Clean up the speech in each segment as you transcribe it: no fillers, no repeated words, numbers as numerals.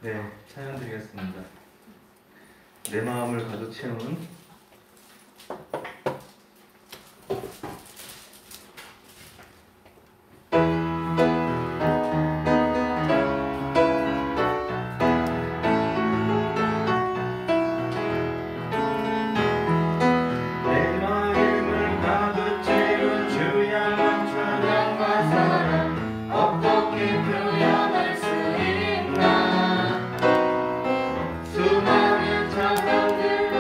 네, 찬양 드리겠습니다. 내 마음을 가득 채우는 수많은 찬양들로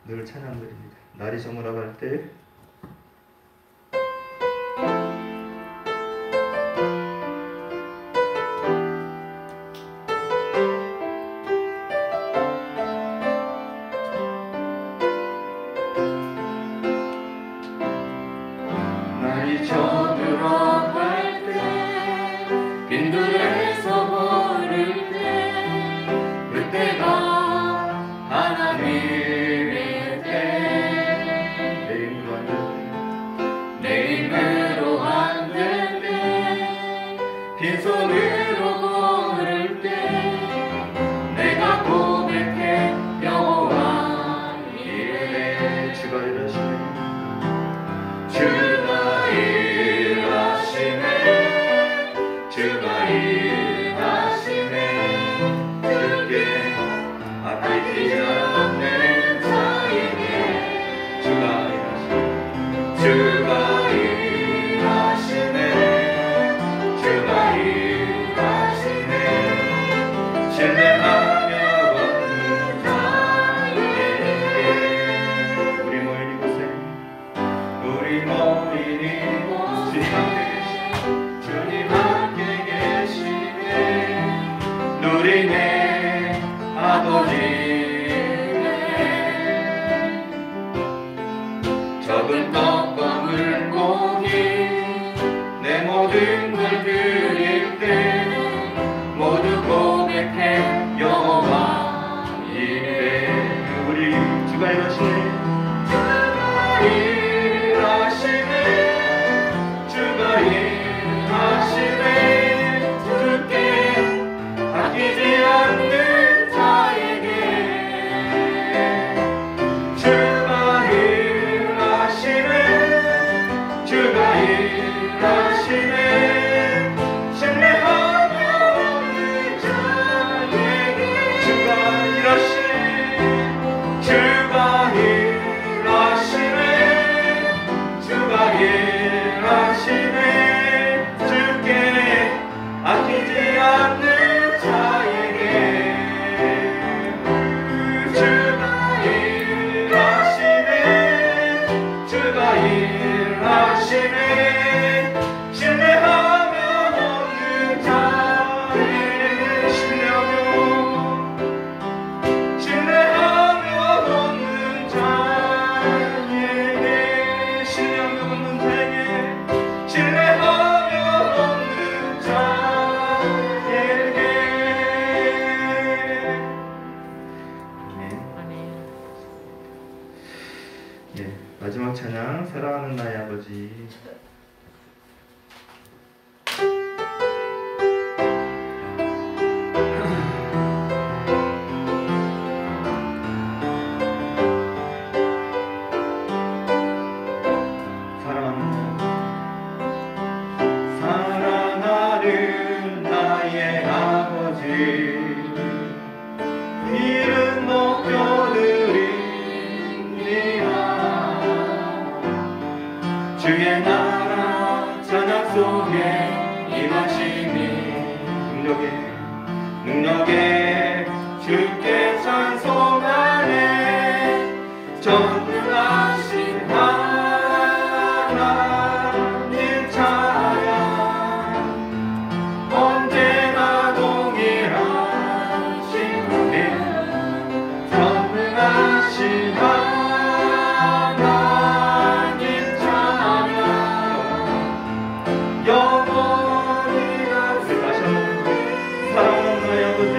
늘 찬양드립니다. 날이 저물어갈 때 날이 저물어갈 때 빈들에서 걸을 때 그때가 하나님의 때 내 힘으로 안 될 때 빈손으로 걸을 때 내가 고백해 여호와 이르되 주가 일하시네 주가 일하시네 주가 일하시네 주께 아끼지 않는 자에게 주가 일하시네 주가 일하시네 주가 일하시네 신뢰하며 걷는 자에게 우리 모인 이곳에 우리 모인 이곳 주님 함께 계시네 누리네 아버지네 적은 떡과 물고기 내 모든 걸 드릴 때 모두 고백해 여호와 이르되 우리 주가 일하시네 주가 일하시네 주가 일하시네 주께 아끼지 않는 자에게 주가 일하시네 주가 일하시네 신뢰하며 얻는 자에게 주가 일하시네 주가 일하시네 주가 일하시네 주께 아끼지 않는 자에게 주가 일하시네 주가 일하시네 신뢰하며 얻는 자에게 신뢰하며 얻는 자에게 신뢰하며 얻는 자에게 신뢰하며 얻는 자에게 아멘. 예, 마지막 찬양 사랑하는 나의 아버지. 사랑하는 나의 아버지 이름 높여드립니다 주의 나라 찬양 속에 임하시니 능력에 주께 찬송하네 전능하신 하나님 찬양 언제나 동일하신 우리 전능하신 하나님 찬양 영원히 다시 한번 사랑하는 나의 아버지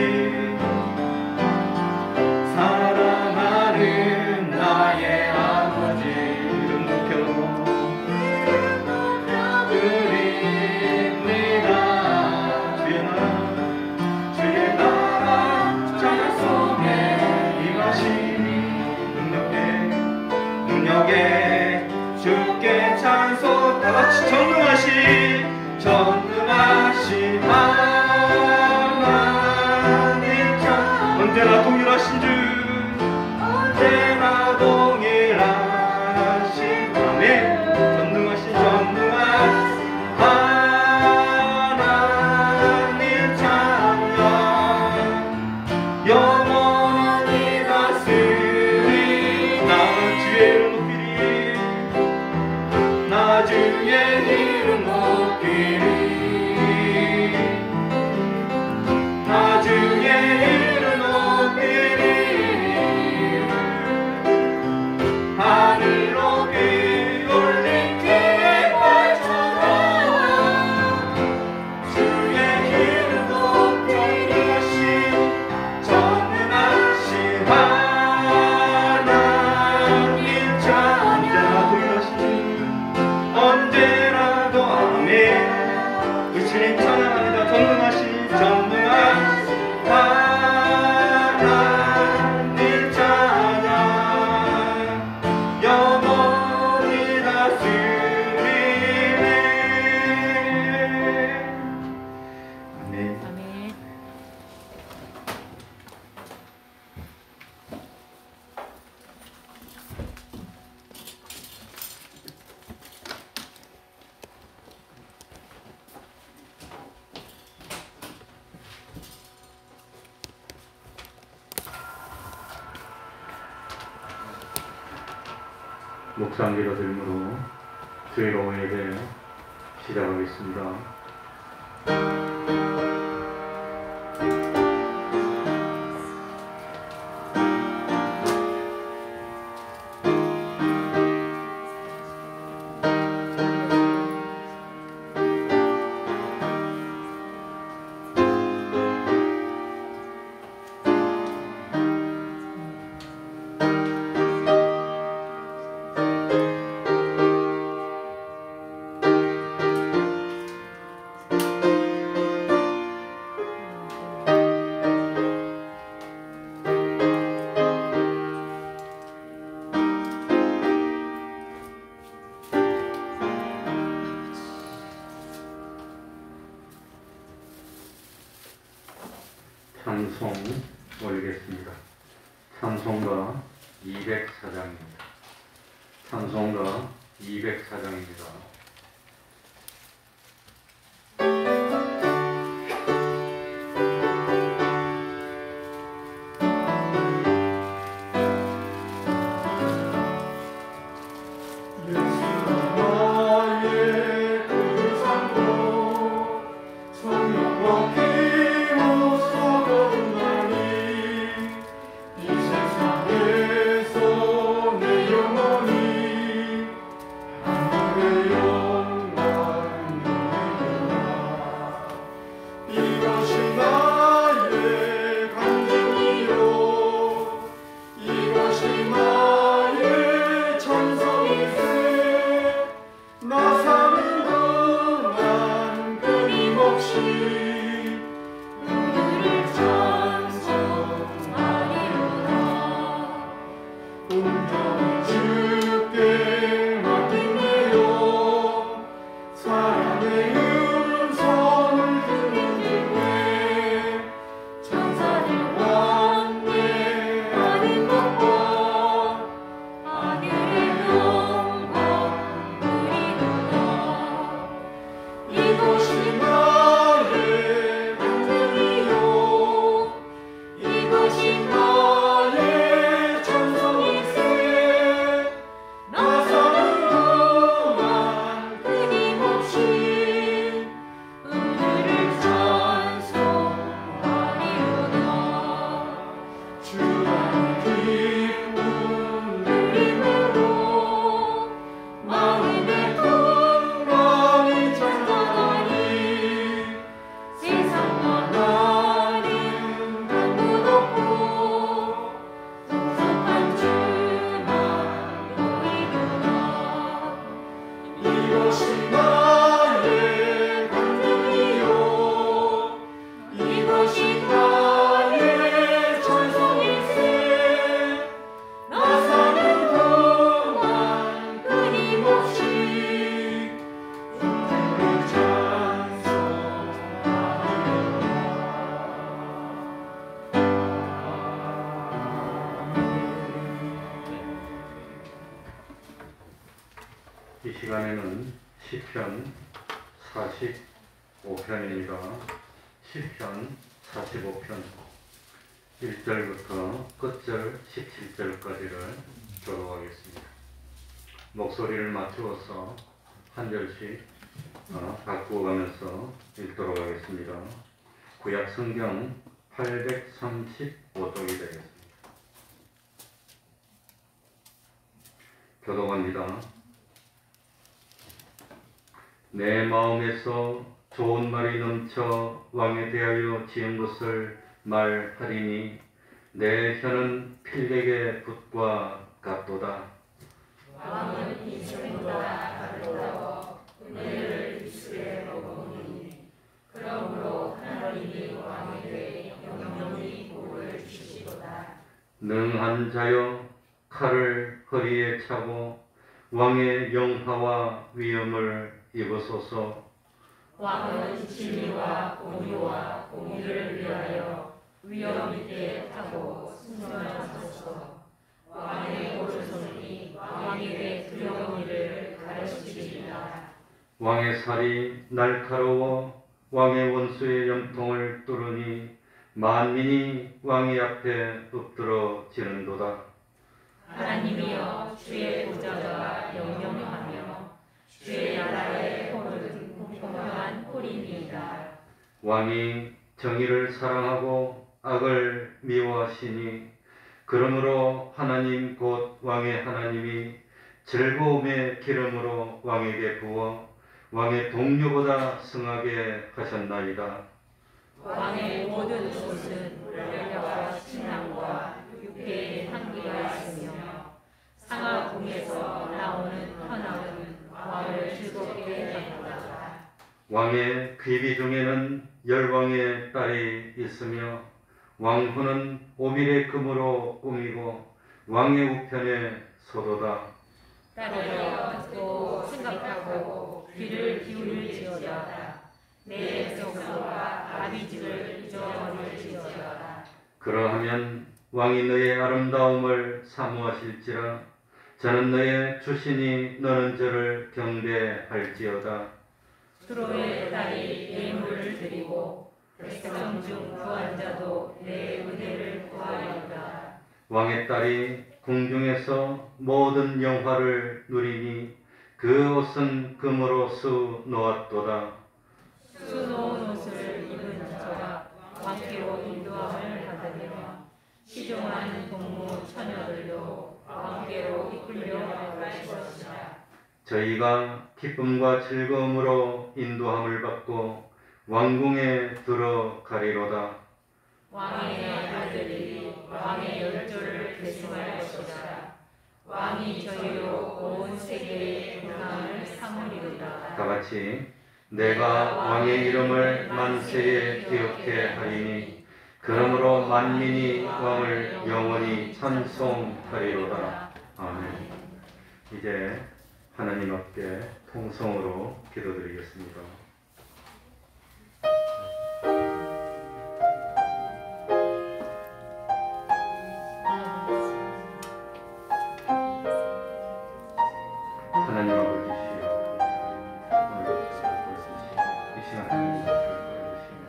묵상기도 들므로 주의로 예배 시작하겠습니다. 찬송 올리겠습니다. 찬송가 204장입니다. 찬송가 204장입니다. 이 시간에는 시편 45편입니다. 시편 45편 1절부터 끝절 17절까지를 교독하겠습니다. 목소리를 맞추어서 한 절씩 바꾸어가면서 읽도록 하겠습니다. 구약 성경 835쪽이 되겠습니다. 교독합니다. 내 마음에서 좋은 말이 넘쳐 왕에 대하여 지은 것을 말하리니 내 혀는 필백의 붓과 같도다. 왕은 이슬보다 아름다워 은혜를 입술에 머금으니 그러므로 하나님이 왕에게 영영히 복을 주시도다. 능한 자여 칼을 허리에 차고 왕의 영화와 위엄을 입으소서. 왕은 진리와 공의와 공의를 위하여 위엄 있게 타고 승천하소서. 왕의 오른손이 왕에게 두려운 일을 가르치리라. 왕의 살이 날카로워 왕의 원수의 염통을 뚫으니 만민이 왕의 앞에 엎드러지는도다. 하나님이여 주의 보좌가 영영하며 주의 나라의 홀은 공평한 홀이니이다. 왕이 정의를 사랑하고 악을 미워하시니 그러므로 하나님 곧 왕의 하나님이 즐거움의 기름으로 왕에게 부어 왕의 동료보다 승하게 하셨나이다. 왕의 모든 옷은 열려와 신랑과 육회의 향기가 있으며 상하궁에서 나오는 현황은 왕을 즐겁게 하노라. 왕의 귀비 중에는 열왕의 딸이 있으며 왕후는 오밀의 금으로 꾸미고 왕의 우편에 소도다. 딸이여 듣고 생각하고 귀를 기울일지어다. 내 백성과 아비집을 잊어버릴지어다. 그러하면 왕이 너의 아름다움을 사모하실지라. 저는 너의 주신이 너는 저를 경배할지어다. 수로의 딸이 예물을 드리고 백성 중 구한 자도 내 은혜를 구하리로다. 왕의 딸이 궁중에서 모든 영화를 누리니 그 옷은 금으로 수 놓았도다. 수놓은 옷을 입은 저가 왕께로 인도함을 받으며 시종한 동무 처녀들도 왕께로 이끌려 갈 것이다. 저희가 기쁨과 즐거움으로 인도함을 받고 왕궁에 들어가리로다. 왕의 아들들이 왕의 열조를 계승할 것이다. 왕이 저희로 온 세계의 평강을 삼으리로다. 다 같이 내가 왕의 이름을 만세에 기억해 하리니 그러므로 만민이 왕을 영원히 찬송하리로다. 아멘. 이제 하나님 앞에 통성으로 기도드리겠습니다. 하나님 아버지시여, 오늘 이 시간 하나님 앞에 보여주시며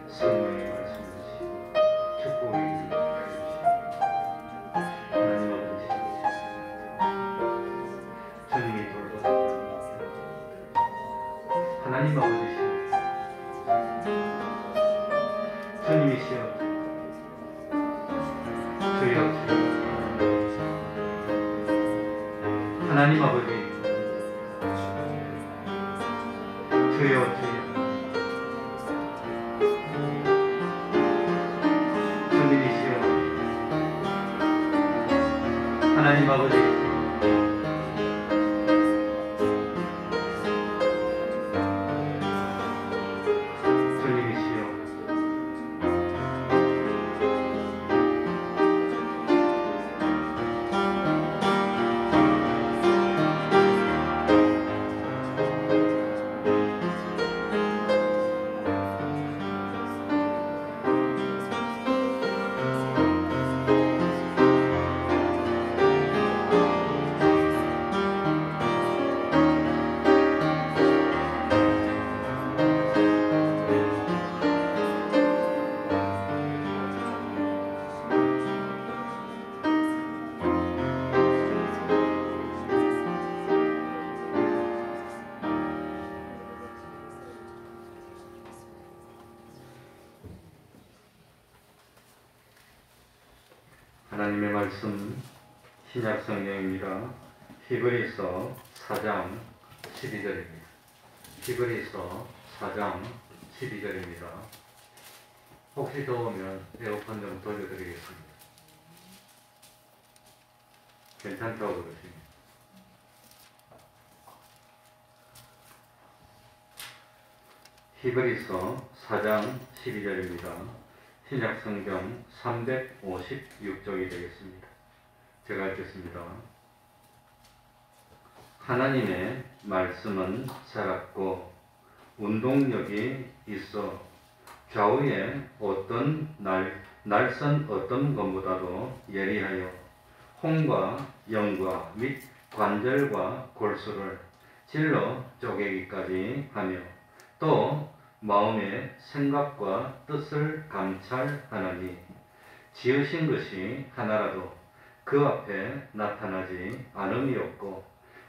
성령의 말씀을 주시고 축복의 길을 알려주시고 하나님 아버지시여, 주님이 돌보시옵소서. 하나님 아버지시여, 주님이시여, 주여 주여, 하나님 아버지, 주여 주여, 주님이시여, 하나님 아버지, 주님이시여, 하나님의 말씀 신약 성경입니다. 히브리서 4장 12절입니다. 히브리서 4장 12절입니다. 혹시 더우면 에어컨 좀 돌려드리겠습니다. 괜찮다고 그러십니다. 히브리서 4장 12절입니다. 신약성경 356쪽이 되겠습니다. 제가 읽겠습니다. 하나님의 말씀은 살았고 운동력이 있어 좌우에 어떤 날선 어떤 것보다도 예리하여 혼과 영과 및 관절과 골수를 찔러 쪼개기까지 하며 또 마음의 생각과 뜻을 감찰하나니 지으신 것이 하나라도 그 앞에 나타나지 않음이 없고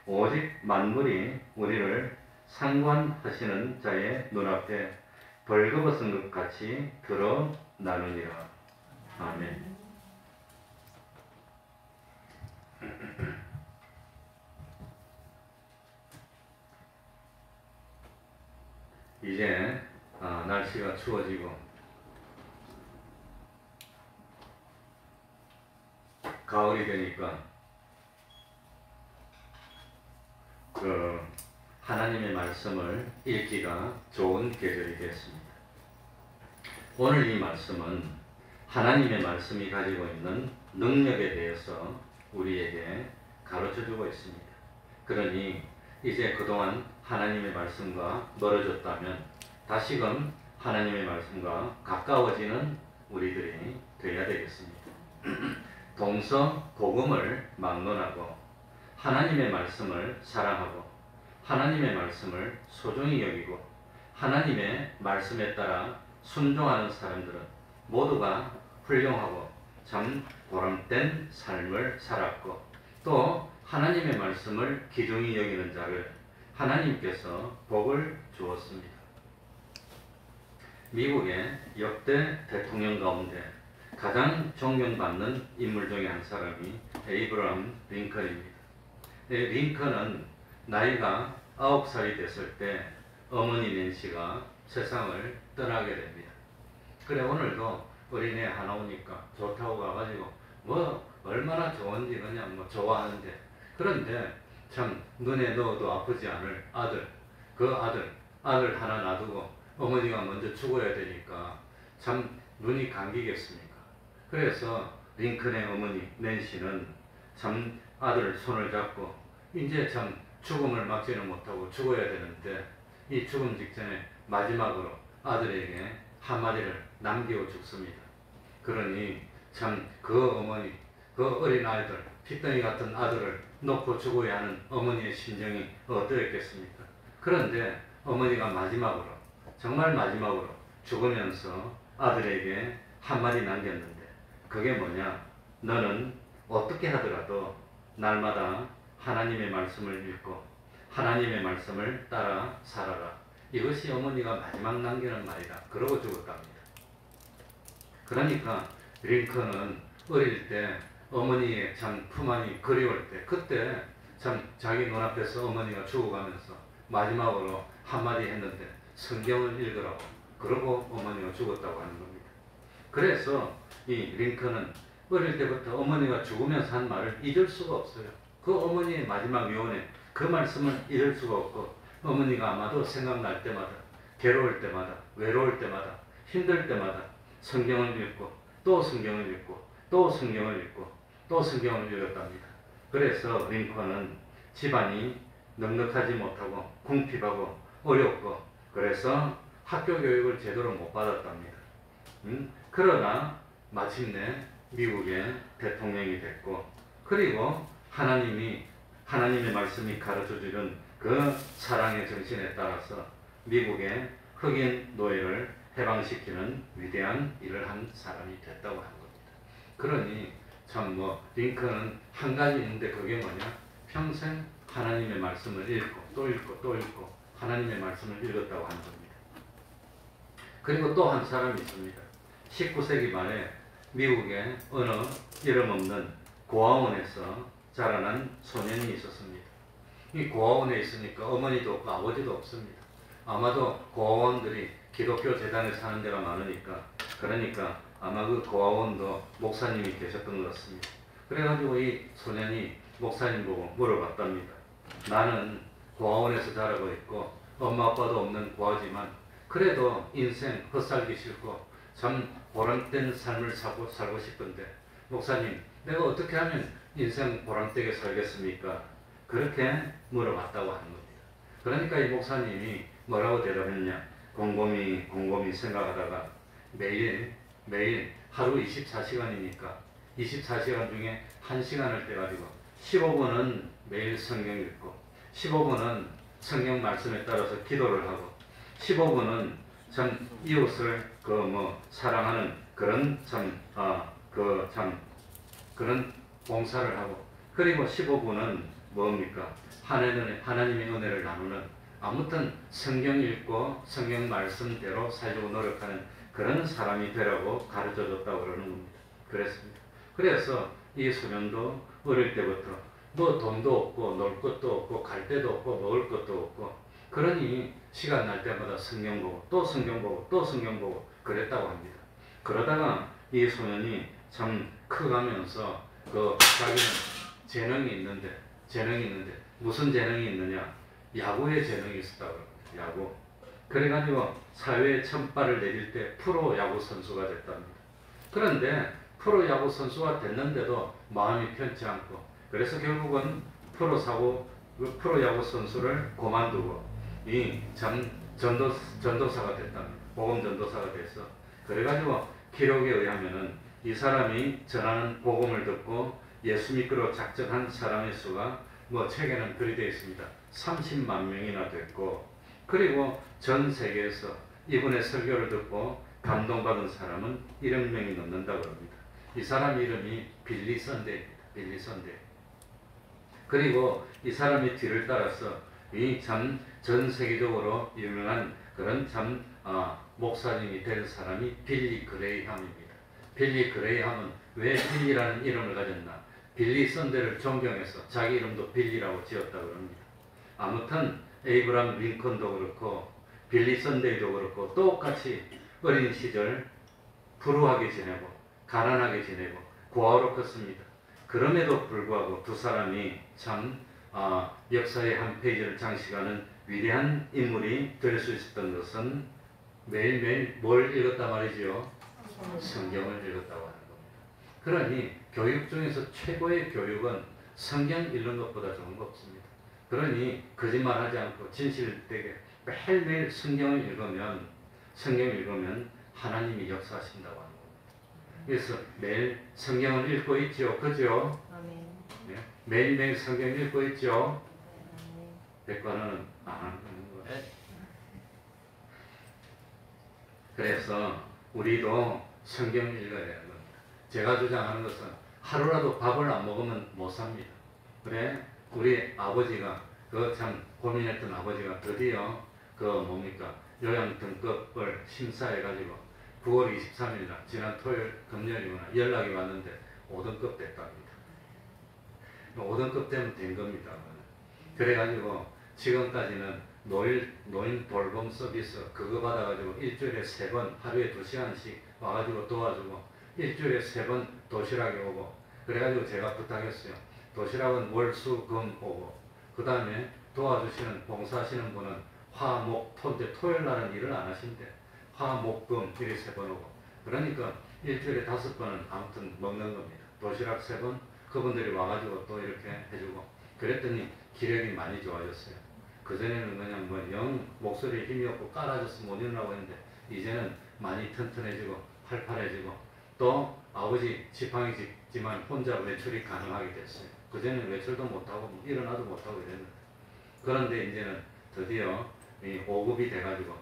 오직 만물이 우리를 상관하시는 자의 눈앞에 벌거벗은 것 같이 드러나느니라. 아멘. 이제 날씨가 추워지고 가을이 되니까 하나님의 말씀을 읽기가 좋은 계절이 됐습니다. 오늘 이 말씀은 하나님의 말씀이 가지고 있는 능력에 대해서 우리에게 가르쳐주고 있습니다. 그러니 이제 그동안 하나님의 말씀과 멀어졌다면 다시금 하나님의 말씀과 가까워지는 우리들이 되어야 되겠습니다. 동서 복음을 막론하고 하나님의 말씀을 사랑하고 하나님의 말씀을 소중히 여기고 하나님의 말씀에 따라 순종하는 사람들은 모두가 훌륭하고 참 보람된 삶을 살았고 또 하나님의 말씀을 귀중히 여기는 자를 하나님께서 복을 주었습니다. 미국의 역대 대통령 가운데 가장 존경받는 인물 중에 한 사람이 에이브러함 링컨입니다. 링컨은 나이가 9살이 됐을 때 어머니 낸시가 세상을 떠나게 됩니다. 그래 오늘도 어린애 하나 오니까 좋다고 가가지고 뭐 얼마나 좋은지 그냥 뭐 좋아하는데 그런데 참 눈에 넣어도 아프지 않을 아들 그 아들 하나 놔두고 어머니가 먼저 죽어야 되니까 참 눈이 감기겠습니까? 그래서 링컨의 어머니 낸시는 참 아들 손을 잡고 이제 참 죽음을 막지는 못하고 죽어야 되는데 이 죽음 직전에 마지막으로 아들에게 한마디를 남기고 죽습니다. 그러니 참 그 어머니 그 어린 아이들 핏덩이 같은 아들을 놓고 죽어야 하는 어머니의 심정이 어떠했겠습니까? 그런데 어머니가 마지막으로 정말 마지막으로 죽으면서 아들에게 한마디 남겼는데 그게 뭐냐? 너는 어떻게 하더라도 날마다 하나님의 말씀을 읽고 하나님의 말씀을 따라 살아라. 이것이 어머니가 마지막 남기는 말이다. 그러고 죽었답니다. 그러니까 링컨은 어릴 때 어머니의 참 품안이 그리울 때 그때 참 자기 눈앞에서 어머니가 죽어가면서 마지막으로 한마디 했는데 성경을 읽으라고 그러고 어머니가 죽었다고 하는 겁니다. 그래서 이 링컨은 어릴 때부터 어머니가 죽으면서 한 말을 잊을 수가 없어요. 그 어머니의 마지막 유언에 그 말씀을 잃을 수가 없고 어머니가 아마도 생각날 때마다 괴로울 때마다 외로울 때마다 힘들 때마다 성경을 읽고 또 성경을 읽고 또 성경을 읽고 또 성경을 읽었답니다. 그래서 링컨은 집안이 넉넉하지 못하고 궁핍하고 어렵고 그래서 학교 교육을 제대로 못 받았답니다. 그러나 마침내 미국의 대통령이 됐고 그리고 하나님의 말씀이 가르쳐주는 그 사랑의 정신에 따라서 미국의 흑인 노예를 해방시키는 위대한 일을 한 사람이 됐다고 하는 겁니다. 그러니 참 링컨은 한 가지 있는데 그게 뭐냐? 평생 하나님의 말씀을 읽고 또 읽고 또 읽고 하나님의 말씀을 읽었다고 하는 겁니다. 그리고 또 한 사람이 있습니다. 19세기 말에 미국의 어느 이름 없는 고아원에서 자라난 소년이 있었습니다. 이 고아원에 있으니까 어머니도 없고 아버지도 없습니다. 아마도 고아원들이 기독교 재단에 사는 데가 많으니까 그러니까 아마 그 고아원도 목사님이 계셨던 것 같습니다. 그래가지고 이 소년이 목사님 보고 물어봤답니다. 나는 고아원에서 자라고 있고 엄마 아빠도 없는 고아지만 그래도 인생 헛살기 싫고 참 보람된 삶을 살고 싶은데 목사님 내가 어떻게 하면 인생 보람되게 살겠습니까? 그렇게 물어봤다고 하는 겁니다. 그러니까 이 목사님이 뭐라고 대답했냐? 곰곰이 생각하다가 매일 하루 24시간이니까 24시간 중에 1시간을 떼가지고 15분은 매일 성경 읽고 15분은 성경 말씀에 따라서 기도를 하고 15분은 참 이웃을 사랑하는 그런 그런 봉사를 하고, 그리고 15분은 뭡니까? 하나님의 은혜를 나누는, 아무튼 성경 읽고 성경 말씀대로 살려고 노력하는 그런 사람이 되라고 가르쳐줬다고 그러는 겁니다. 그랬습니다. 그래서 이 소년도 어릴 때부터 뭐 돈도 없고 놀 것도 없고 갈 데도 없고 먹을 것도 없고, 그러니 시간 날 때마다 성경 보고 또 성경 보고 또 성경 보고 그랬다고 합니다. 그러다가 이 소년이 참 커가면서 자기는 재능이 있는데 무슨 재능이 있느냐? 야구에 재능이 있었다고 합니다. 야구. 그래가지고 사회에 첫 발을 내릴 때 프로 야구 선수가 됐답니다. 그런데 프로 야구 선수가 됐는데도 마음이 편치 않고, 그래서 결국은 프로 야구 선수를 그만두고 전도사가 됐답니다. 복음 전도사가 돼서, 그래가지고 기록에 의하면은 이 사람이 전하는 복음을 듣고 예수 믿기로 작정한 사람의 수가 책에는 그리 되어 있습니다. 30만 명이나 됐고, 그리고 전 세계에서 이분의 설교를 듣고 감동받은 사람은 1억 명이 넘는다고 합니다. 이 사람 이름이 빌리 선데이입니다. 빌리 선데이. 그리고 이 사람의 뒤를 따라서 이 참 전 세계적으로 유명한 그런 목사님이 된 사람이 빌리 그레이함입니다. 빌리 그레이함은 왜 빌리라는 이름을 가졌나? 빌리 선데이를 존경해서 자기 이름도 빌리라고 지었다고 합니다. 아무튼 에이브람 링컨도 그렇고 빌리 선데이도 그렇고 똑같이 어린 시절 불우하게 지내고 가난하게 지내고 고아로 컸습니다. 그럼에도 불구하고 두 사람이 참 역사의 한 페이지를 장식하는 위대한 인물이 될 수 있었던 것은 매일매일 뭘 읽었단 말이지요? 성경을 읽었다고 하는 겁니다. 그러니 교육 중에서 최고의 교육은 성경 읽는 것보다 좋은 거 없습니다. 그러니 거짓말하지 않고 진실되게 매일매일 성경을 읽으면 하나님이 역사하신다고 하는 겁니다. 그래서 매일 성경을 읽고 있죠. 그죠? 네. 매일매일 성경을 읽고 있죠. 백과는 안 하는 거예요. 그래서 우리도 성경을 읽어야 되는 겁니다. 제가 주장하는 것은 하루라도 밥을 안 먹으면 못 삽니다. 그래, 우리 아버지가 참 고민했던 아버지가 드디어 요양 등급을 심사해가지고 9월 23일 날 지난 토요일 금요일이구나 연락이 왔는데 5등급 됐답니다. 5등급 되면 된 겁니다. 그래가지고 지금까지는 노인 돌봄 서비스 그거 받아가지고 일주일에 3번 하루에 2시간씩 와가지고 도와주고, 일주일에 3번 도시락에 오고, 그래가지고 제가 부탁했어요. 도시락은 월, 수, 금 오고, 그 다음에 도와주시는 봉사하시는 분은 화, 목, 토인데 토요일 날은 일을 안 하신대. 화, 목, 금 이렇게 3번 오고, 그러니까 일주일에 5번은 아무튼 먹는 겁니다. 도시락 3번 그분들이 와가지고 또 이렇게 해주고, 그랬더니 기력이 많이 좋아졌어요. 그전에는 그냥 영 목소리에 힘이 없고 깔아져서 못 일어나고 했는데 이제는 많이 튼튼해지고 활발해지고, 또 아버지 지팡이 짚지만 혼자 외출이 가능하게 됐어요. 그전에는 외출도 못하고 일어나도 못하고 이랬는데, 그런데 이제는 드디어 5급이 돼가지고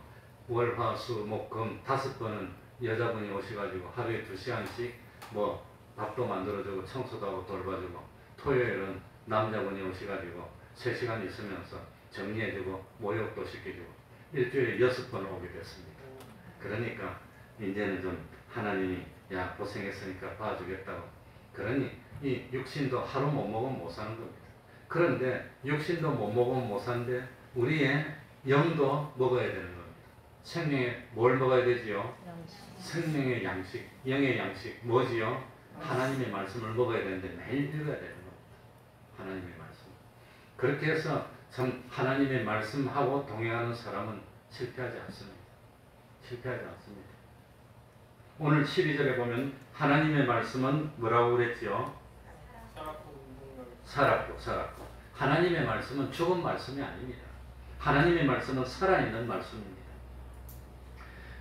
월, 화, 수, 목, 금 5번은 여자분이 오셔가지고 하루에 2시간씩 밥도 만들어주고 청소도 하고 돌봐주고, 토요일은 남자분이 오셔가지고 3시간 있으면서 정리해주고 모욕도 시켜주고, 일주일에 6번 오게 됐습니다. 그러니까 이제는 좀 하나님이 야 고생했으니까 봐주겠다고. 그러니 이 육신도 하루 못 먹으면 못 사는 겁니다. 그런데 육신도 못 먹으면 못 사는데 우리의 영도 먹어야 되는 겁니다. 생명에 뭘 먹어야 되지요? 생명의 양식, 영의 양식 뭐지요? 하나님의 말씀을 먹어야 되는데 매일 읽어야 되는 겁니다. 하나님의 말씀. 그렇게 해서 참 하나님의 말씀하고 동행하는 사람은 실패하지 않습니다. 실패하지 않습니다. 오늘 12절에 보면 하나님의 말씀은 뭐라고 그랬지요? 살았고. 하나님의 말씀은 죽은 말씀이 아닙니다. 하나님의 말씀은 살아있는 말씀입니다.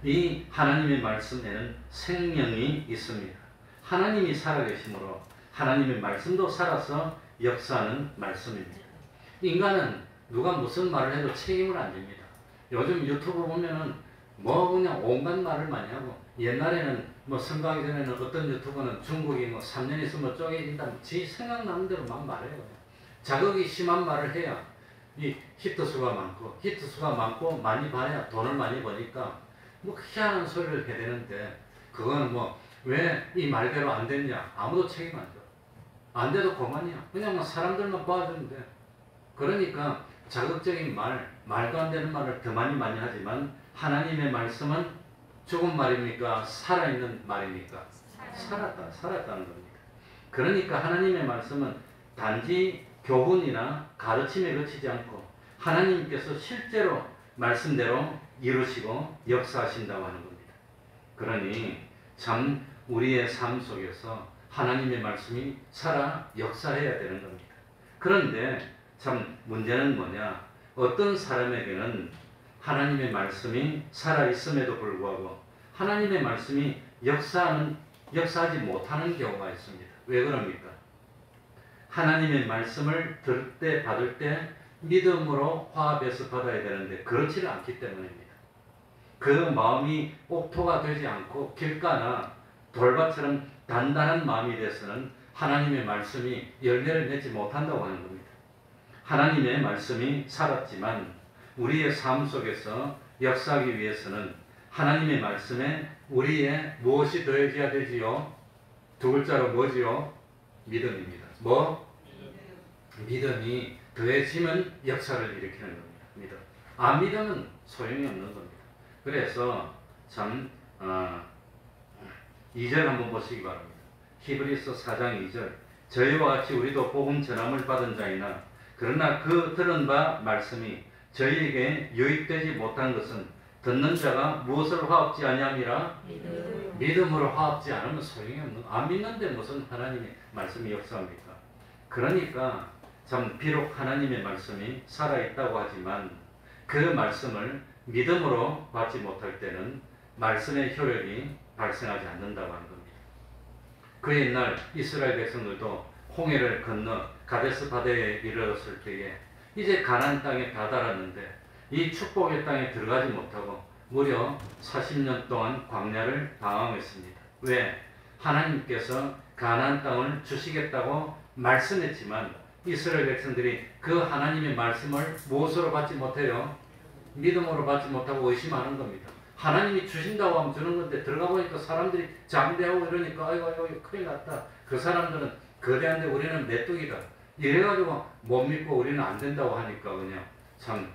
이 하나님의 말씀에는 생명이 있습니다. 하나님이 살아계시므로 하나님의 말씀도 살아서 역사하는 말씀입니다. 인간은 누가 무슨 말을 해도 책임을 안 집니다. 요즘 유튜브 보면은 뭐 그냥 온갖 말을 많이 하고 옛날에는 뭐 선거하기 전에는 어떤 유튜버는 중국이 뭐 3년 있으면 쪼개진다 지 생각나는 대로 막 말해요. 자극이 심한 말을 해야 이 히트수가 많고 많이 봐야 돈을 많이 버니까 뭐 희한한 소리를 해야 되는데 그거는 뭐 왜 이 말대로 안 됐냐 아무도 책임 안 져. 안 돼도 그만이야. 그냥 뭐 사람들만 봐주면 돼. 그러니까 자극적인 말도 안 되는 말을 더 많이 하지만 하나님의 말씀은 죽은 말입니까? 살아있는 말입니까? 살았다는 겁니다. 그러니까 하나님의 말씀은 단지 교훈이나 가르침에 그치지 않고 하나님께서 실제로 말씀대로 이루시고 역사하신다고 하는 겁니다. 그러니 참 우리의 삶 속에서 하나님의 말씀이 살아 역사해야 되는 겁니다. 그런데 참 문제는 뭐냐? 어떤 사람에게는 하나님의 말씀이 살아있음에도 불구하고 하나님의 말씀이 역사하지 못하는 경우가 있습니다. 왜 그럽니까? 하나님의 말씀을 들을 때 받을 때 믿음으로 화합해서 받아야 되는데 그렇지는 않기 때문입니다. 그 마음이 옥토가 되지 않고 길가나 돌밭처럼 단단한 마음이 돼서는 하나님의 말씀이 열매를 맺지 못한다고 하는 겁니다. 하나님의 말씀이 살았지만 우리의 삶 속에서 역사하기 위해서는 하나님의 말씀에 우리의 무엇이 더해져야 되지요? 두 글자로 뭐지요? 믿음입니다. 뭐? 믿음이 더해지면 역사를 일으키는 겁니다. 믿음. 안 믿으면 소용이 없는 겁니다. 그래서 참 2절 한번 보시기 바랍니다. 히브리서 4장 2절 저희와 같이 우리도 복음 전함을 받은 자이나 그러나 그 들은 바 말씀이 저희에게 유익되지 못한 것은 듣는 자가 무엇을 화합지 아니함이라 믿음으로 화합지 않으면 소용이 없는 안 믿는데 무슨 하나님의 말씀이 역사합니까? 그러니까 참 비록 하나님의 말씀이 살아있다고 하지만 그 말씀을 믿음으로 받지 못할 때는 말씀의 효력이 발생하지 않는다고 하는 겁니다. 그 옛날 이스라엘 백성들도 홍해를 건너 가데스 바네에 이르렀을 때에 이제 가나안 땅에 다다랐는데 이 축복의 땅에 들어가지 못하고 무려 40년 동안 광야를 방황했습니다. 왜? 하나님께서 가나안 땅을 주시겠다고 말씀했지만 이스라엘 백성들이 그 하나님의 말씀을 무엇으로 받지 못해요? 믿음으로 받지 못하고 의심하는 겁니다. 하나님이 주신다고 하면 주는 건데 들어가 보니까 사람들이 잠대하고 이러니까 아이고 큰일 났다. 그 사람들은 거대한데 우리는 메뚜기다. 이래가지고 못 믿고 우리는 안 된다고 하니까 그냥 참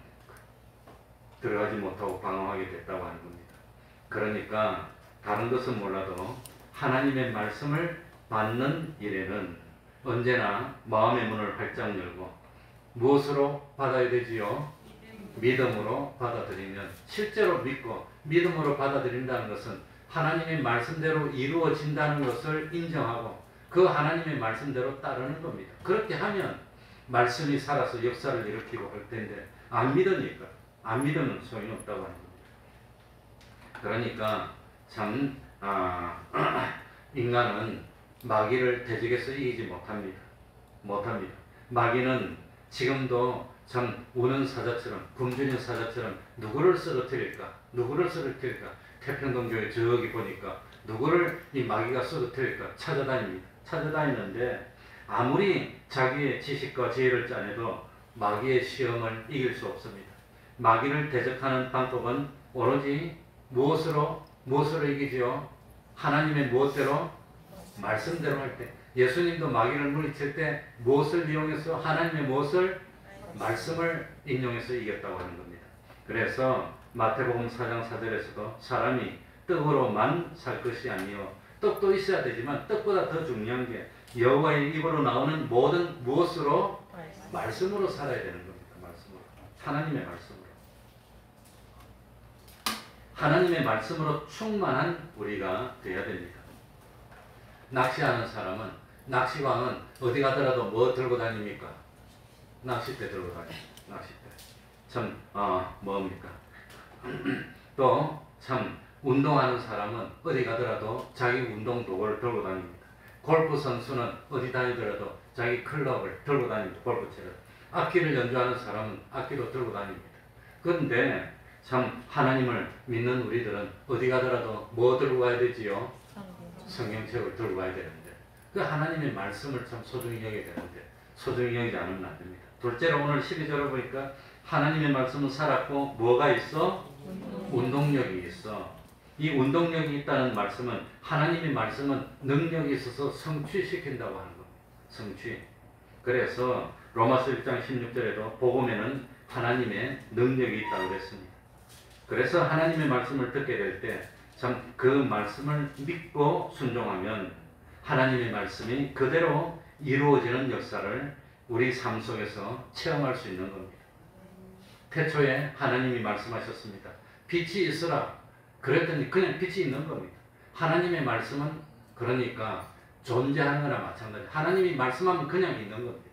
들어가지 못하고 방황하게 됐다고 하는 겁니다. 그러니까 다른 것은 몰라도 하나님의 말씀을 받는 일에는 언제나 마음의 문을 활짝 열고 무엇으로 받아야 되지요? 믿음으로 받아들이면 실제로 믿고 믿음으로 받아들인다는 것은 하나님의 말씀대로 이루어진다는 것을 인정하고 그 하나님의 말씀대로 따르는 겁니다. 그렇게 하면 말씀이 살아서 역사를 일으키고 할 텐데 안 믿으니까 안 믿으면 소용이 없다고 하는 겁니다. 그러니까 참 인간은 마귀를 대적해서 이기지 못합니다. 마귀는 지금도 참 우는 사자처럼 굶주린 사자처럼 누구를 쓰러뜨릴까? 태평동교에 저기 보니까 누구를 이 마귀가 쓰러뜨릴까? 찾아다니는데 아무리 자기의 지식과 지혜를 짜내도 마귀의 시험을 이길 수 없습니다. 마귀를 대적하는 방법은 오로지 무엇으로 이기지요? 하나님의 무엇대로? 말씀대로 할 때. 예수님도 마귀를 물리칠 때 무엇을 이용해서 하나님의 무엇을? 말씀을 인용해서 이겼다고 하는 겁니다. 그래서 마태복음 4장 4절에서도 사람이 떡으로만 살 것이 아니요 떡도 있어야 되지만 떡보다 더 중요한 게 여호와의 입으로 나오는 모든 무엇으로? 말씀으로 살아야 되는 겁니다. 말씀으로. 하나님의 말씀으로. 하나님의 말씀으로 충만한 우리가 되어야 됩니다. 낚시하는 사람은 낚시광은 어디 가더라도 뭐 들고 다닙니까? 낚싯대 들고 다닙니다. 낚싯대. 참 뭡니까? 또 참 운동하는 사람은 어디 가더라도 자기 운동 도구를 들고 다닙니다. 골프 선수는 어디 다니더라도 자기 클럽을 들고 다닙니다. 골프채를. 악기를 연주하는 사람은 악기도 들고 다닙니다. 그런데 참 하나님을 믿는 우리들은 어디 가더라도 뭐 들고 가야 되지요? 성경책을 들고 가야 되는데 그 하나님의 말씀을 참 소중히 여겨야 되는데 소중히 여기지 않으면 안 됩니다. 둘째로 오늘 12절을 보니까 하나님의 말씀은 살았고 뭐가 있어? 운동력이 있어. 이 운동력이 있다는 말씀은 하나님의 말씀은 능력이 있어서 성취시킨다고 하는 겁니다. 성취. 그래서 로마서 1장 16절에도 복음에는 하나님의 능력이 있다고 그랬습니다. 그래서 하나님의 말씀을 듣게 될 때 참 그 말씀을 믿고 순종하면 하나님의 말씀이 그대로 이루어지는 역사를 우리 삶 속에서 체험할 수 있는 겁니다. 태초에 하나님이 말씀하셨습니다. 빛이 있으라. 그랬더니 그냥 빛이 있는 겁니다. 하나님의 말씀은 그러니까 존재하는 거나 마찬가지. 하나님이 말씀하면 그냥 있는 겁니다.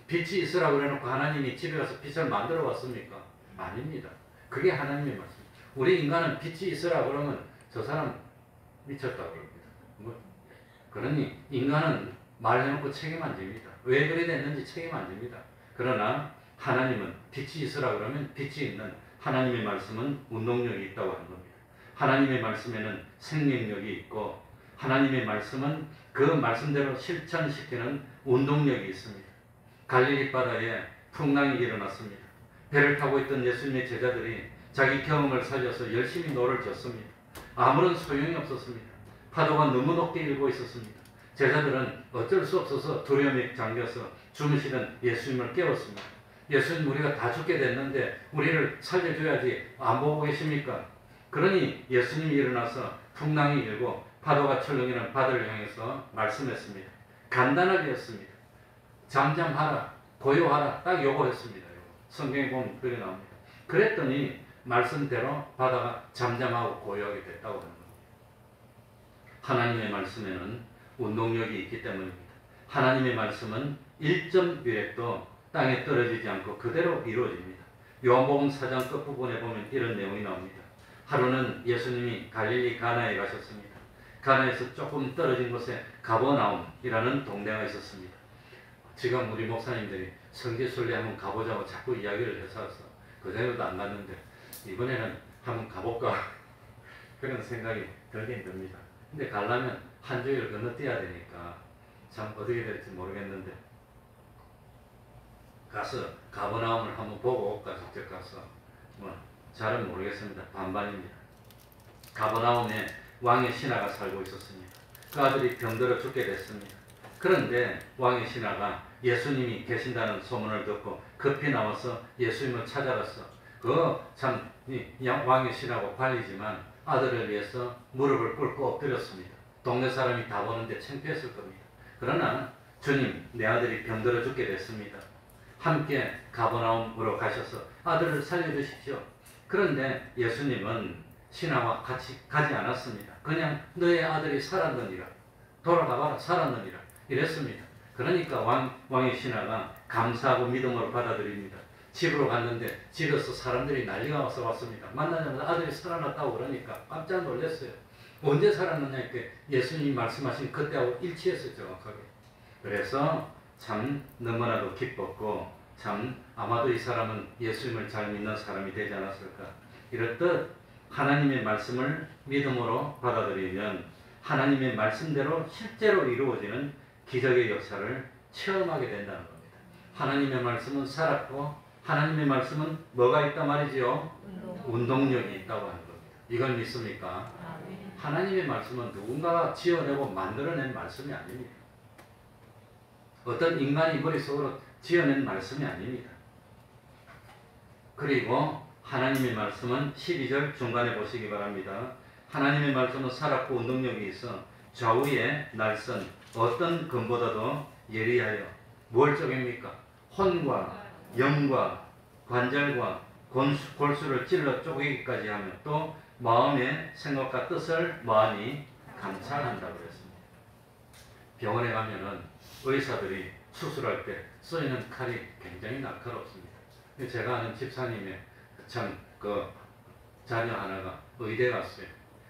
빛이 있으라 그래놓고 하나님이 집에 가서 빛을 만들어 왔습니까? 아닙니다. 그게 하나님의 말씀. 우리 인간은 빛이 있으라 그러면 저 사람 미쳤다고 그럽니다. 그러니 인간은 말해놓고 책임 안 집니다. 왜 그래 됐는지 책임 안 집니다. 그러나 하나님은 빛이 있으라 그러면 빛이 있는 하나님의 말씀은 운동력이 있다고 하는 겁니다. 하나님의 말씀에는 생명력이 있고 하나님의 말씀은 그 말씀대로 실천시키는 운동력이 있습니다. 갈릴리 바다에 풍랑이 일어났습니다. 배를 타고 있던 예수님의 제자들이 자기 경험을 살려서 열심히 노를 젓습니다. 아무런 소용이 없었습니다. 파도가 너무 높게 일고 있었습니다. 제자들은 어쩔 수 없어서 두려움에 잠겨서 주무시던 예수님을 깨웠습니다. 예수님, 우리가 다 죽게 됐는데 우리를 살려줘야지 안 보고 계십니까? 그러니 예수님이 일어나서 풍랑이 일고 파도가 철렁이는 바다를 향해서 말씀했습니다. 간단하게 했습니다. 잠잠하라, 고요하라, 딱 요거 했습니다. 성경에 보면 그게 나옵니다. 그랬더니 말씀대로 바다가 잠잠하고 고요하게 됐다고 하는 겁니다. 하나님의 말씀에는 운동력이 있기 때문입니다. 하나님의 말씀은 1.1핵도 땅에 떨어지지 않고 그대로 이루어집니다. 요한복음 4장 끝부분에 보면 이런 내용이 나옵니다. 하루는 예수님이 갈릴리 가나에 가셨습니다. 가나에서 조금 떨어진 곳에 가버나움이라는 동네가 있었습니다. 지금 우리 목사님들이 성지순례 한번 가보자고 자꾸 이야기를 해서 그전에도 안 갔는데 이번에는 한번 가볼까 그런 생각이 들긴 듭니다. 근데 가려면 한 주일 건너뛰어야 되니까 참 어떻게 될지 모르겠는데 가서 가버나움을 한번 보고 올까 직접 가서 잘은 모르겠습니다. 반반입니다. 가버나움에 왕의 신하가 살고 있었습니다. 그 아들이 병들어 죽게 됐습니다. 그런데 왕의 신하가 예수님이 계신다는 소문을 듣고 급히 나와서 예수님을 찾아가서 참 왕의 신하고 관리지만 아들을 위해서 무릎을 꿇고 엎드렸습니다. 동네 사람이 다 보는데 창피했을 겁니다. 그러나 주님, 내 아들이 병들어 죽게 됐습니다. 함께 가버나움으로 가셔서 아들을 살려주십시오. 그런데 예수님은 신하와 같이 가지 않았습니다. 그냥 너의 아들이 살았느니라. 돌아가봐라, 살았느니라. 이랬습니다. 그러니까 왕의 신하가 감사하고 믿음으로 받아들입니다. 집으로 갔는데 집에서 사람들이 난리가 와서 왔습니다. 만나자마자 아들이 살아났다고 그러니까 깜짝 놀랐어요. 언제 살았느냐 이렇게 예수님이 말씀하신 그때하고 일치했어요, 정확하게. 그래서 참 너무나도 기뻤고 참 아마도 이 사람은 예수님을 잘 믿는 사람이 되지 않았을까. 이렇듯 하나님의 말씀을 믿음으로 받아들이면 하나님의 말씀대로 실제로 이루어지는 기적의 역사를 체험하게 된다는 겁니다. 하나님의 말씀은 살았고 하나님의 말씀은 뭐가 있단 말이지요? 운동력이 있다고 하는 겁니다. 이걸 믿습니까? 하나님의 말씀은 누군가가 지어내고 만들어낸 말씀이 아닙니다. 어떤 인간이 머릿속으로 지어낸 말씀이 아닙니다. 그리고 하나님의 말씀은 12절 중간에 보시기 바랍니다. 하나님의 말씀은 살았고 운동력이 있어 좌우의 날선 어떤 금보다도 예리하여 뭘 쪼갭니까? 혼과 영과 관절과 골수를 찔러 쪼개기까지 하며 또 마음의 생각과 뜻을 많이 감찰한다고 그랬습니다. 병원에 가면은 의사들이 수술할 때 쓰이는 칼이 굉장히 날카롭습니다. 제가 아는 집사님의 참 자녀 하나가 의대 갔어요.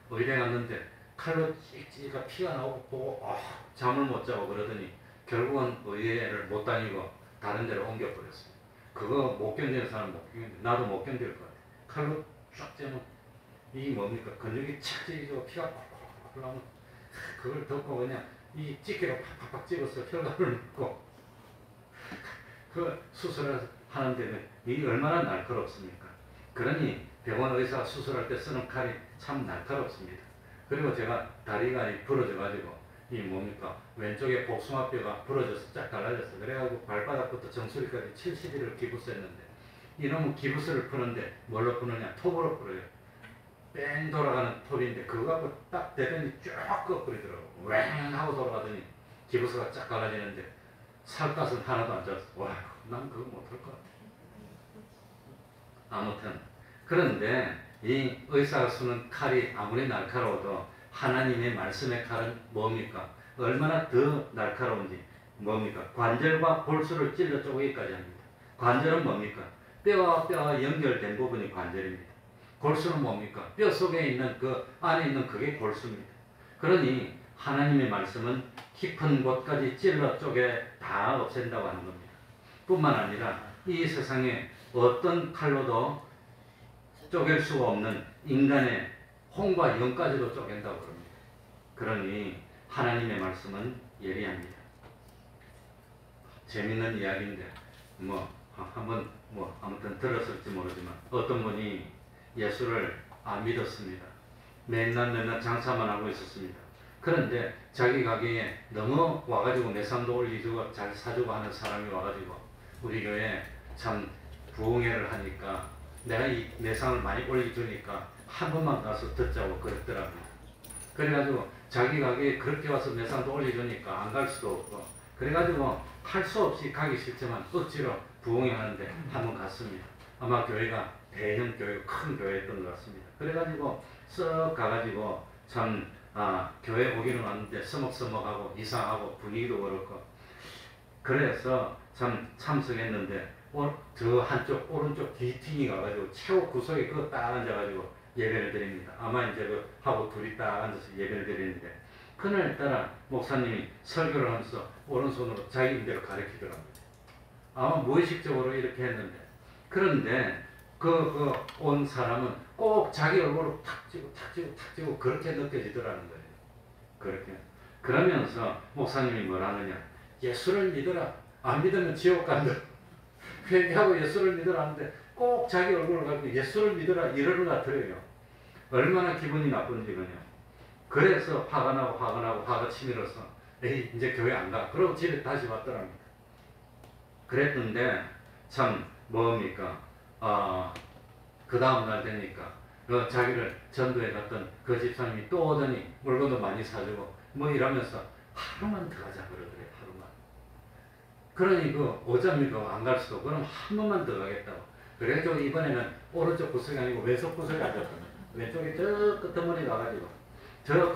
의대 갔는데 칼로 찍찍이가 피가 나오고 보고 잠을 못 자고 그러더니 결국은 의대를 못 다니고 다른 데로 옮겨버렸어요. 그거 못 견디는 사람 못 견디, 나도 못 견딜 것 같아요. 칼로 쫙 째면 이 뭡니까? 근육이 착 찢어지고 피가 콜콜콜 나면 그걸 덮고 그냥 이 집게로 팍팍팍 집어서 혈관을 넣고 그 수술을 하는데 이 얼마나 날카롭습니까? 그러니 병원 의사가 수술할 때 쓰는 칼이 참 날카롭습니다. 그리고 제가 다리가 부러져 가지고 이 뭡니까? 왼쪽에 복숭아뼈가 부러져서 쫙 갈라졌어. 그래가지고 발바닥부터 정수리까지 70일을 기부스했는데 이놈은 기부스를 푸는데 뭘로 푸느냐? 톱으로 풀어요. 뺑 돌아가는 톱인데 그거 갖고 딱 대더니 쫙 꺼버리더라고. 왱 하고 돌아가더니 기부스가 쫙 갈라지는데 살갗은 하나도 안 졌어. 와, 난 그거 못할 것 같아. 아무튼 그런데 이 의사가 쓰는 칼이 아무리 날카로워도 하나님의 말씀의 칼은 뭡니까? 얼마나 더 날카로운지 뭡니까? 관절과 골수를 찔러 쪼개기까지 합니다. 관절은 뭡니까? 뼈와 뼈와 연결된 부분이 관절입니다. 골수는 뭡니까? 뼈 속에 있는 그 안에 있는 그게 골수입니다. 그러니 하나님의 말씀은 깊은 곳까지 찔러 쪼개 다 없앤다고 하는 겁니다. 뿐만 아니라 이 세상에 어떤 칼로도 쪼갤 수가 없는 인간의 혼과 영까지도 쪼갠다고 그럽니다. 그러니 하나님의 말씀은 예리합니다. 재밌는 이야기인데 한번 아무튼 들었을지 모르지만 어떤 분이 예수를 안 믿었습니다. 맨날 장사만 하고 있었습니다. 그런데 자기 가게에 너무 와가지고 매상도 올리고 잘 사주고 하는 사람이 와가지고 우리 교회에 참 부흥회를 하니까 내가 이 매상을 많이 올려주니까 한 번만 가서 듣자고 그랬더라고요. 그래가지고 자기 가게에 그렇게 와서 매상도 올려주니까 안 갈 수도 없고 그래가지고 할 수 없이 가기 싫지만 억지로 부흥회 하는데 한 번 갔습니다. 아마 교회가 대형 교회, 큰 교회였던 것 같습니다. 그래가지고 쓱 가가지고 참 교회 오기는 왔는데 서먹서먹하고 이상하고 분위기도 그렇고 그래서 참 참석했는데 저 한쪽 오른쪽 뒤팅이 가가지고 최고 구석에 그거 딱 앉아가지고 예배를 드립니다. 아마 이제 그 하고 둘이 딱 앉아서 예배를 드리는데 그날따라 목사님이 설교를 하면서 오른손으로 자기 임대로 가리키더랍니다. 아마 무의식적으로 이렇게 했는데 그런데 온 사람은 꼭 자기 얼굴을 탁 찍고 그렇게 느껴지더라는 거예요. 그렇게. 그러면서 목사님이 뭐라느냐. 예수를 믿어라. 안 믿으면 지옥 간다. 회개하고 예수를 믿으라 하는데 꼭 자기 얼굴을 가지고 예수를 믿어라 이러는 것 같아요. 얼마나 기분이 나쁜지 그냥. 그래서 화가 나고 화가 치밀어서 에이 이제 교회 안 가. 그러고 집에 다시 왔더랍니다. 그랬는데 참 뭡니까? 그 다음 날 되니까 자기를 전도해 갔던 그 집사님이 또 오더니 물건도 많이 사주고 이러면서 하루만 더 가자 그러더래요. 하루만. 그러니 오자미가 안 갈 수도 그럼 한 번만 더 가겠다고. 그래가지고 이번에는 오른쪽 구석이 아니고 왼쪽 구석에 앉았거든요. 왼쪽에 저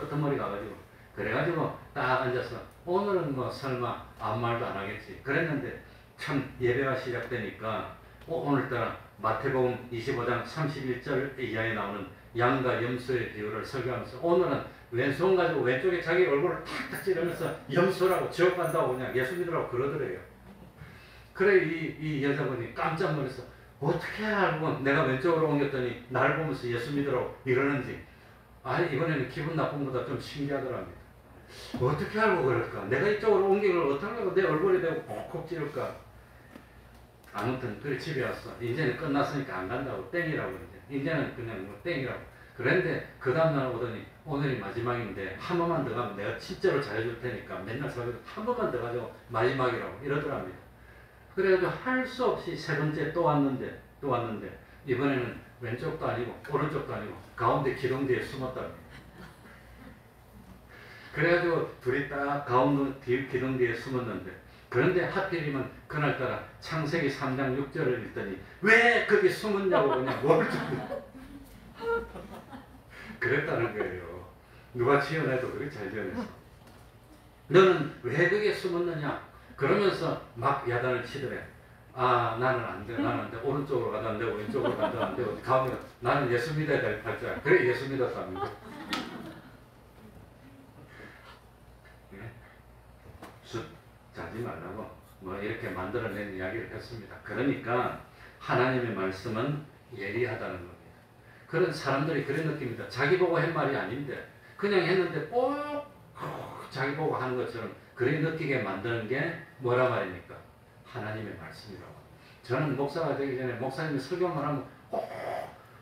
끝머리 가가지고 그래가지고 딱 앉아서 오늘은 설마 아무 말도 안 하겠지 그랬는데 참 예배가 시작되니까 오늘따라 마태복음 25장 31절 이하에 나오는 양과 염소의 비유를 설교하면서 오늘은 왼손 가지고 왼쪽에 자기 얼굴을 탁탁 찌르면서 염소라고 지옥 간다고 그냥 예수 믿으라고 그러더래요. 그래 이 여자분이 깜짝 놀라서 어떻게 알고 내가 왼쪽으로 옮겼더니 나를 보면서 예수 믿으라고 이러는지 이번에는 기분 나쁨보다 좀 신기하더랍니다. 어떻게 알고 그럴까? 내가 이쪽으로 옮긴 걸 어떻게 알고 내 얼굴에 대고 콕콕 찌를까? 아무튼 그래 집에 왔어. 이제는 끝났으니까 안 간다고 땡이라고 이제는 그냥 땡이라고. 그런데 그 다음날 오더니 오늘이 마지막인데 한 번만 더 가면 내가 진짜로 잘해줄 테니까 맨날 설교도 한 번만 더 가지고 마지막이라고 이러더랍니다. 그래가지고 할 수 없이 세 번째 또 왔는데 이번에는 왼쪽도 아니고 오른쪽도 아니고 가운데 기둥 뒤에 숨었답니다. 그래가지고 둘이 딱 가운데 기둥 뒤에 숨었는데 그런데 하필이면 그날따라 창세기 3장 6절을 읽더니 왜 거기 숨었냐고 그냥 뭘 좀 그랬다는 거예요. 누가 지어내도 그렇게 잘 지어냈어. 너는 왜 거기에 숨었느냐 그러면서 막 야단을 치더래. 나는 안 돼. 오른쪽으로 가도 안 되고 왼쪽으로 가도 안 되고 가운데 나는 예수 믿어야 될 팔자. 그래 예수 믿었답니다. 숫 자지 말라고 이렇게 만들어낸 이야기를 했습니다. 그러니까 하나님의 말씀은 예리하다는 겁니다. 그런 사람들이 그런 느낌입니다. 자기 보고 한 말이 아닌데 그냥 했는데 꼭 자기 보고 하는 것처럼 그렇게 느끼게 만드는 게 뭐라 말입니까? 하나님의 말씀이라고. 저는 목사가 되기 전에 목사님이 설교만 하면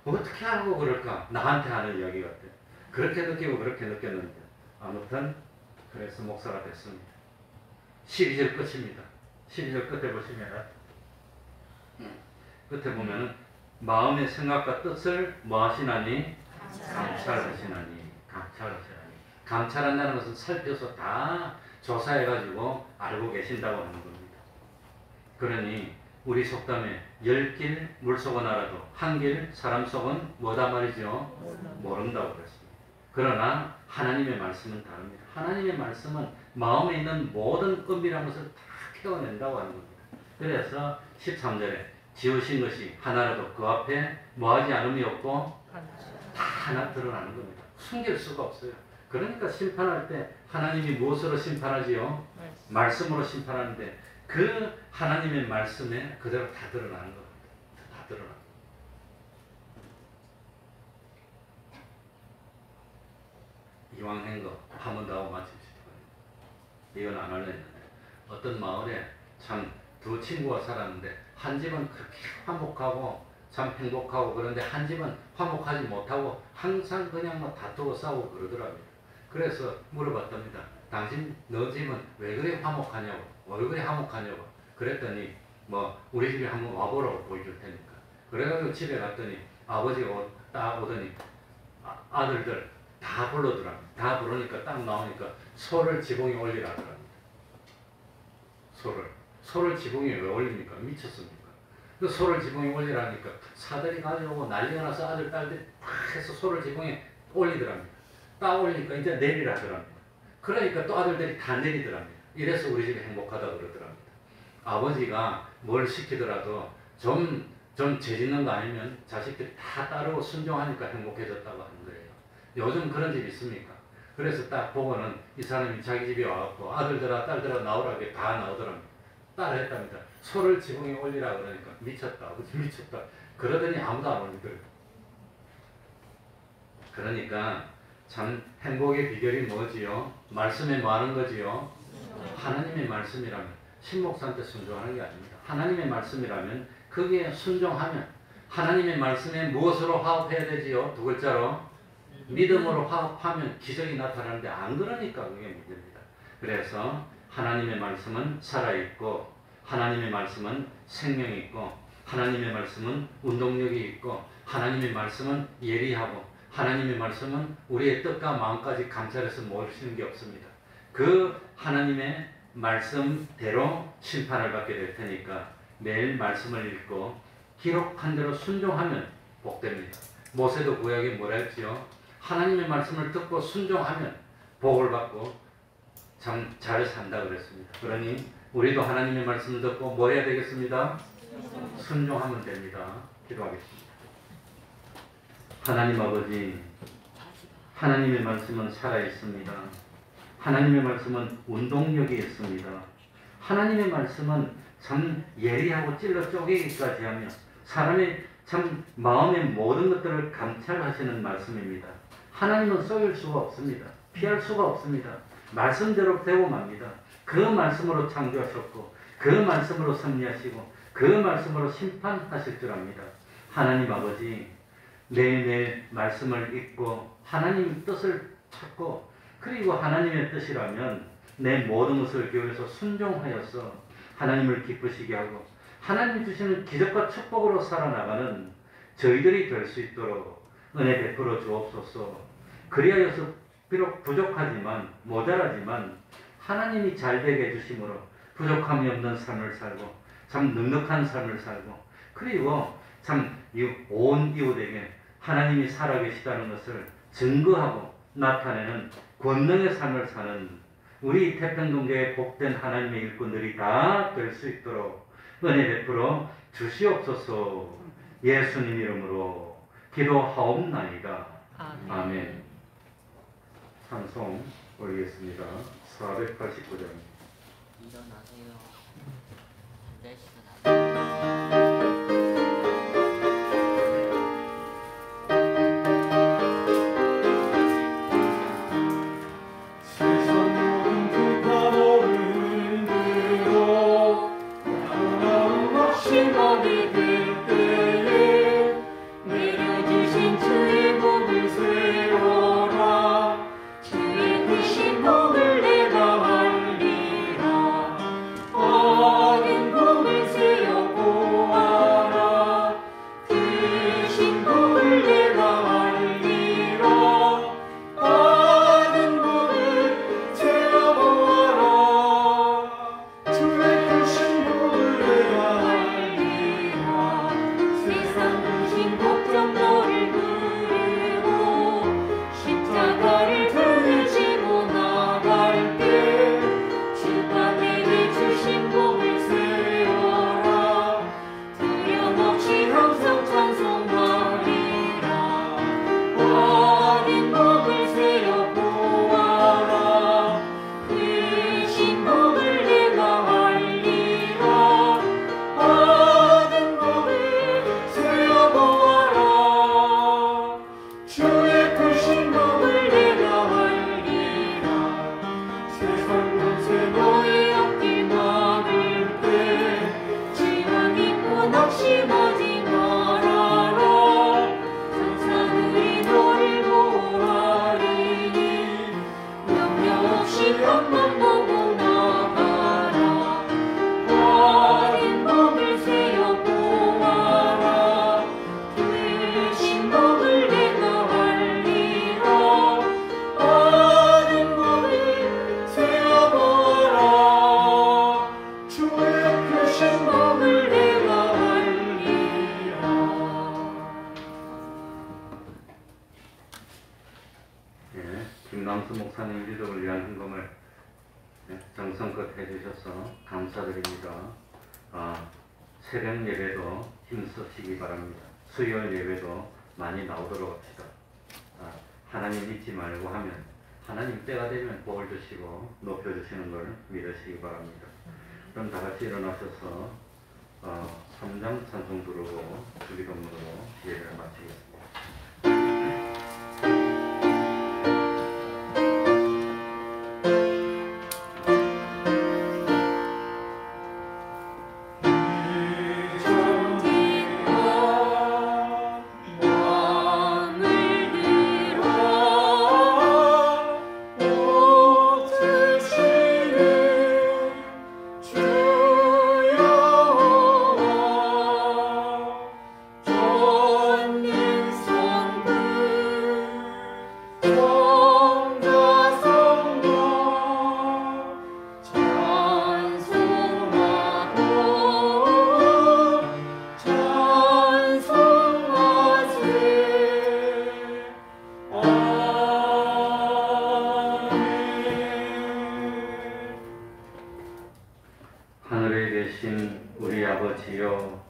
어떻게 하고 그럴까? 나한테 하는 이야기 같아요. 그렇게 느끼고 그렇게 느꼈는데 아무튼 그래서 목사가 됐습니다. 12절 끝입니다. 12절 끝에 보시면 끝에 보면은 마음의 생각과 뜻을 뭐 하시나니? 감찰하시나니. 감찰한다는 것은 살펴서 다 조사해가지고 알고 계신다고 하는 겁니다. 그러니 우리 속담에 10길 물속은 알아도 한 길 사람 속은 뭐다 말이죠? 모른다고 그랬습니다. 그러나 하나님의 말씀은 다릅니다. 하나님의 말씀은 마음에 있는 모든 은밀한 것을 다 깨어낸다고 하는 겁니다. 그래서 13절에 지으신 것이 하나라도 그 앞에 뭐하지 않음이 없고 다 하나 드러나는 겁니다. 숨길 수가 없어요. 그러니까 심판할 때 하나님이 무엇으로 심판하지요? 말씀으로 심판하는데 그 하나님의 말씀에 그대로 다 드러나는 겁니다. 다 드러나는 겁니다. 이왕 한 거 한 번 더 하고 마칩시다. 이건 안 하려 했는데 어떤 마을에 참 두 친구가 살았는데 한 집은 그렇게 화목하고 참 행복하고 그런데 한 집은 화목하지 못하고 항상 그냥 뭐 다투고 싸우고 그러더라고요. 그래서 물어봤답니다. 당신 너 집은 왜 그래 화목하냐고, 왜 그래 화목하냐고. 그랬더니 뭐 우리 집에 한번 와보라고 보여줄 테니까. 그래가지고 집에 갔더니 아버지가 딱 오더니 아들들 다 불러더랍니다. 다 부르니까 딱 나오니까 소를 지붕에 올리라 하더랍니다. 소를 지붕에 왜 올립니까? 미쳤습니까? 그 소를 지붕에 올리라니까 사들이 가져오고 난리가 나서 아들 딸들이 탁 해서 소를 지붕에 올리더랍니다. 딱 올리니까 이제 내리라 하더랍니다. 그러니까 또 아들들이 다 내리더랍니다. 이래서 우리 집이 행복하다고 그러더랍니다. 아버지가 뭘 시키더라도 좀 죄짓는 거 아니면 자식들이 다 따르고 순종하니까 행복해졌다고 하는 거예요. 요즘 그런 집 있습니까? 그래서 딱 보고는 이 사람이 자기 집에 와갖고 아들들아 딸들아 나오라고 다 나오더랍니다. 따라 했답니다. 소를 지붕에 올리라 그러니까 미쳤다. 아버지 미쳤다. 그러더니 아무도 안 올리더래요. 그러니까 참 행복의 비결이 뭐지요? 말씀에 뭐 하는 거지요? 하나님의 말씀이라면 신목사한테 순종하는 게 아닙니다. 하나님의 말씀이라면 거기에 순종하면 하나님의 말씀에 무엇으로 화합해야 되지요? 두 글자로 믿음으로 화합하면 기적이 나타나는데 안 그러니까 그게 문제입니다. 그래서 하나님의 말씀은 살아있고 하나님의 말씀은 생명이 있고 하나님의 말씀은 운동력이 있고 하나님의 말씀은 예리하고 하나님의 말씀은 우리의 뜻과 마음까지 감찰해서 모르시는 게 없습니다. 그 하나님의 말씀대로 심판을 받게 될 테니까 매일 말씀을 읽고 기록한 대로 순종하면 복됩니다. 모세도 구약에 뭐라 했지요? 하나님의 말씀을 듣고 순종하면 복을 받고 참 잘 산다 그랬습니다. 그러니 우리도 하나님의 말씀을 듣고 뭐 해야 되겠습니다? 순종하면 됩니다. 기도하겠습니다. 하나님 아버지, 하나님의 말씀은 살아있습니다. 하나님의 말씀은 운동력이 있습니다. 하나님의 말씀은 참 예리하고 찔러 쪼개기까지 하며 사람의 참 마음의 모든 것들을 감찰하시는 말씀입니다. 하나님은 속일 수가 없습니다. 피할 수가 없습니다. 말씀대로 되고 맙니다. 그 말씀으로 창조하셨고 그 말씀으로 섭리하시고 그 말씀으로 심판하실 줄 압니다. 하나님 아버지, 매일매일 말씀을 읽고 하나님 뜻을 찾고 그리고 하나님의 뜻이라면 내 모든 것을 교회에서 순종하여서 하나님을 기쁘시게 하고 하나님 주시는 기적과 축복으로 살아나가는 저희들이 될 수 있도록 은혜 베풀어 주옵소서. 그리하여서 비록 부족하지만 모자라지만 하나님이 잘되게 해주심으로 부족함이 없는 삶을 살고 참 넉넉한 삶을 살고 그리고 참 온 이웃에게 하나님이 살아계시다는 것을 증거하고 나타내는 권능의 삶을 사는 우리 태평동교의 복된 하나님의 일꾼들이 다 될 수 있도록 은혜 베풀어 주시옵소서. 예수님 이름으로 기도하옵나이다. 아멘. 찬송 올리겠습니다. 489장. 일어나세요. 앉아있어. 김남수 목사님 유족을 위한 헌금을 정성껏 해주셔서 감사드립니다. 새벽 예배도 힘쓰시기 바랍니다. 수요일 예배도 많이 나오도록 합시다. 하나님 믿지 말고 하면 하나님 때가 되면 복을 주시고 높여주시는 걸 믿으시기 바랍니다. 그럼 다 같이 일어나셔서 3장 찬송 부르고 주기도문으로 예배를 마치겠습니다. 하늘에 계신 우리 아버지여,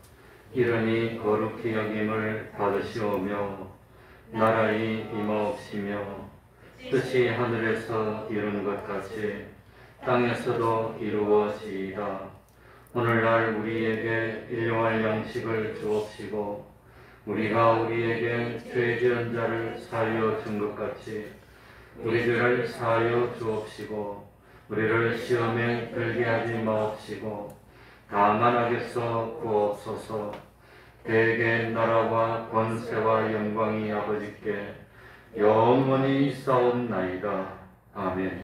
이름이 거룩히 여김을 받으시오며 나라의 임하옵시며 뜻이 하늘에서 이룬 것 같이 땅에서도 이루어지이다. 오늘날 우리에게 일용할 양식을 주옵시고 우리가 우리에게 죄 지은 자를 사하여 준 것 같이 우리들을 사하여 주옵시고 우리를 시험에 들게 하지 마옵시고 다만 악에서 구하옵소서. 대개 나라와 권세와 영광이 아버지께 영원히 있사옵나이다. 아멘.